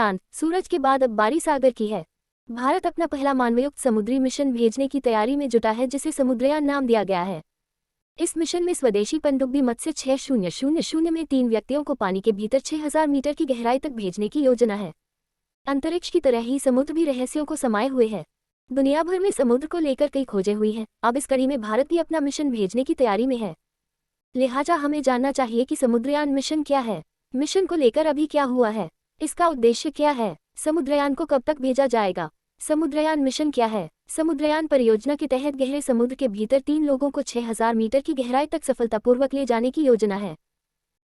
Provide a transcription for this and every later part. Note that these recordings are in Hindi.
चांद सूरज के बाद अब बारी सागर की है। भारत अपना पहला मानवयुक्त समुद्री मिशन भेजने की तैयारी में जुटा है, जिसे समुद्रयान नाम दिया गया है। इस मिशन में स्वदेशी पनडुब्बी मत्स्य 6000 में 3 व्यक्तियों को पानी के भीतर 6000 मीटर की गहराई तक भेजने की योजना है। अंतरिक्ष की तरह ही समुद्र भी रहस्यों को समाये हुए है। दुनिया भर में समुद्र को लेकर कई खोजें हुई हैं। अब इस कड़ी में भारत भी अपना मिशन भेजने की तैयारी में है। लिहाजा हमें जानना चाहिए कि समुद्रयान मिशन क्या है, मिशन को लेकर अभी क्या हुआ है, इसका उद्देश्य क्या है, समुद्रयान को कब तक भेजा जाएगा। समुद्रयान मिशन क्या है? समुद्रयान परियोजना के तहत गहरे समुद्र के भीतर 3 लोगों को 6000 मीटर की गहराई तक सफलतापूर्वक ले जाने की योजना है।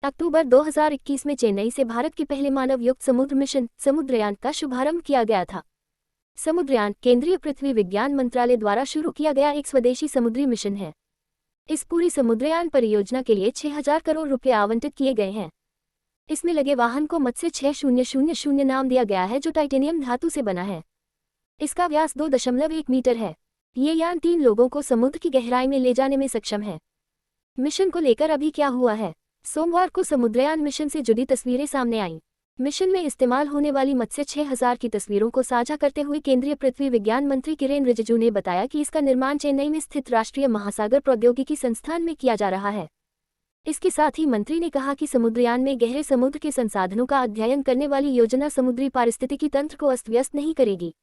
अक्टूबर 2021 में चेन्नई से भारत के पहले मानव युक्त समुद्र मिशन समुद्रयान का शुभारंभ किया गया था। समुद्रयान केंद्रीय पृथ्वी विज्ञान मंत्रालय द्वारा शुरू किया गया एक स्वदेशी समुद्री मिशन है। इस पूरी समुद्रयान परियोजना के लिए 6000 करोड़ रुपए आवंटित किए गए हैं। इसमें लगे वाहन को मत्स्य 6000 नाम दिया गया है, जो टाइटेनियम धातु से बना है। इसका व्यास 2.1 मीटर है। ये यान 3 लोगों को समुद्र की गहराई में ले जाने में सक्षम है। मिशन को लेकर अभी क्या हुआ है? सोमवार को समुद्रयान मिशन से जुड़ी तस्वीरें सामने आईं। मिशन में इस्तेमाल होने वाली मत्स्य 6000 की तस्वीरों को साझा करते हुए केंद्रीय पृथ्वी विज्ञान मंत्री किरेन रिजिजू ने बताया कि इसका निर्माण चेन्नई में स्थित राष्ट्रीय महासागर प्रौद्योगिकी संस्थान में किया जा रहा है। इसके साथ ही मंत्री ने कहा कि समुद्रयान में गहरे समुद्र के संसाधनों का अध्ययन करने वाली योजना समुद्री पारिस्थितिकी तंत्र को अस्त व्यस्त नहीं करेगी।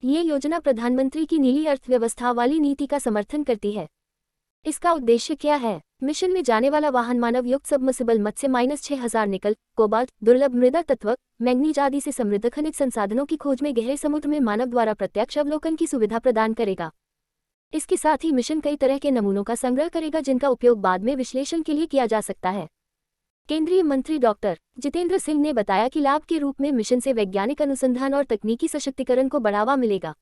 ये योजना प्रधानमंत्री की नीली अर्थव्यवस्था वाली नीति का समर्थन करती है। इसका उद्देश्य क्या है? मिशन में जाने वाला वाहन मानव युक्त सबमर्सिबल मत्स्य -6000 निकल, कोबाल्ट, दुर्लभ मृदा तत्व, मैंगनीज आदि से समृद्ध खनिज संसाधनों की खोज में गहरे समुद्र में मानव द्वारा प्रत्यक्ष अवलोकन की सुविधा प्रदान करेगा। इसके साथ ही मिशन कई तरह के नमूनों का संग्रह करेगा, जिनका उपयोग बाद में विश्लेषण के लिए किया जा सकता है। केंद्रीय मंत्री डॉक्टर जितेंद्र सिंह ने बताया कि लाभ के रूप में मिशन से वैज्ञानिक अनुसंधान और तकनीकी सशक्तिकरण को बढ़ावा मिलेगा।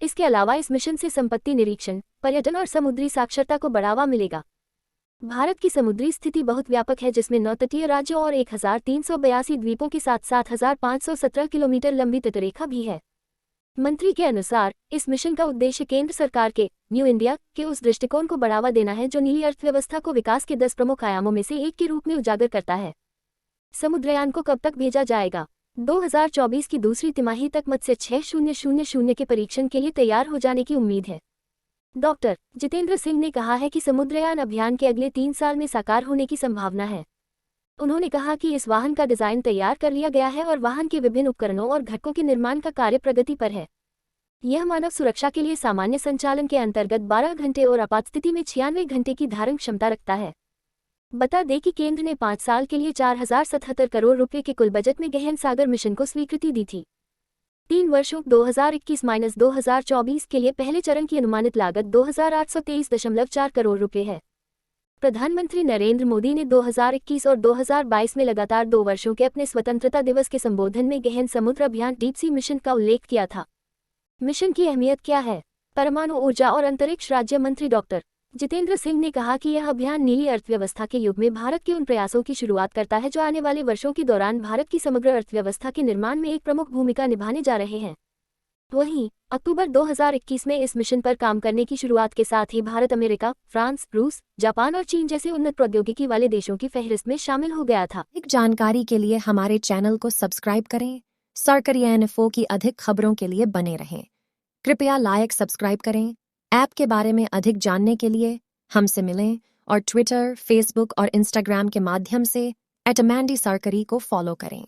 इसके अलावा इस मिशन से संपत्ति निरीक्षण, पर्यटन और समुद्री साक्षरता को बढ़ावा मिलेगा। भारत की समुद्री स्थिति बहुत व्यापक है, जिसमें 9 तटीय राज्यों और 1382 द्वीपों के साथ 7517 किलोमीटर लंबी तटरेखा भी है। मंत्री के अनुसार इस मिशन का उद्देश्य केंद्र सरकार के न्यू इंडिया के उस दृष्टिकोण को बढ़ावा देना है, जो नीली अर्थव्यवस्था को विकास के 10 प्रमुख आयामों में से एक के रूप में उजागर करता है। समुद्रयान को कब तक भेजा जाएगा? 2024 की दूसरी तिमाही तक मत्स्य 6000 के परीक्षण के लिए तैयार हो जाने की उम्मीद है। डॉक्टर जितेंद्र सिंह ने कहा है कि समुद्रयान अभियान के अगले 3 साल में साकार होने की संभावना है। उन्होंने कहा कि इस वाहन का डिजाइन तैयार कर लिया गया है और वाहन के विभिन्न उपकरणों और घटकों के निर्माण का कार्य प्रगति पर है। यह मानव सुरक्षा के लिए सामान्य संचालन के अंतर्गत 12 घंटे और आपात स्थिति में 96 घंटे की धारण क्षमता रखता है। बता दें कि केंद्र ने 5 साल के लिए 4077 करोड़ रुपए के कुल बजट में गहन सागर मिशन को स्वीकृति दी थी। 3 वर्षों 2021-2024 के लिए पहले चरण की अनुमानित लागत 2823.4 करोड़ रुपए है। प्रधानमंत्री नरेंद्र मोदी ने 2021 और 2022 में लगातार 2 वर्षों के अपने स्वतंत्रता दिवस के संबोधन में गहन समुद्र अभियान डीप सी मिशन का उल्लेख किया था। मिशन की अहमियत क्या है? परमाणु ऊर्जा और अंतरिक्ष राज्य मंत्री डॉक्टर जितेंद्र सिंह ने कहा कि यह अभियान नीली अर्थव्यवस्था के युग में भारत के उन प्रयासों की शुरुआत करता है, जो आने वाले वर्षों के दौरान भारत की समग्र अर्थव्यवस्था के निर्माण में एक प्रमुख भूमिका निभाने जा रहे हैं। वहीं अक्टूबर 2021 में इस मिशन पर काम करने की शुरुआत के साथ ही भारत अमेरिका, फ्रांस, रूस, जापान और चीन जैसे उन्नत प्रौद्योगिकी वाले देशों की फहरिस्त में शामिल हो गया था। अधिक जानकारी के लिए हमारे चैनल को सब्सक्राइब करें। सरकारी इन्फो की अधिक खबरों के लिए बने रहें। कृपया लाइक सब्सक्राइब करें। ऐप के बारे में अधिक जानने के लिए हमसे मिलें और ट्विटर, फेसबुक और इंस्टाग्राम के माध्यम से @अमंडी सरकारी को फॉलो करें।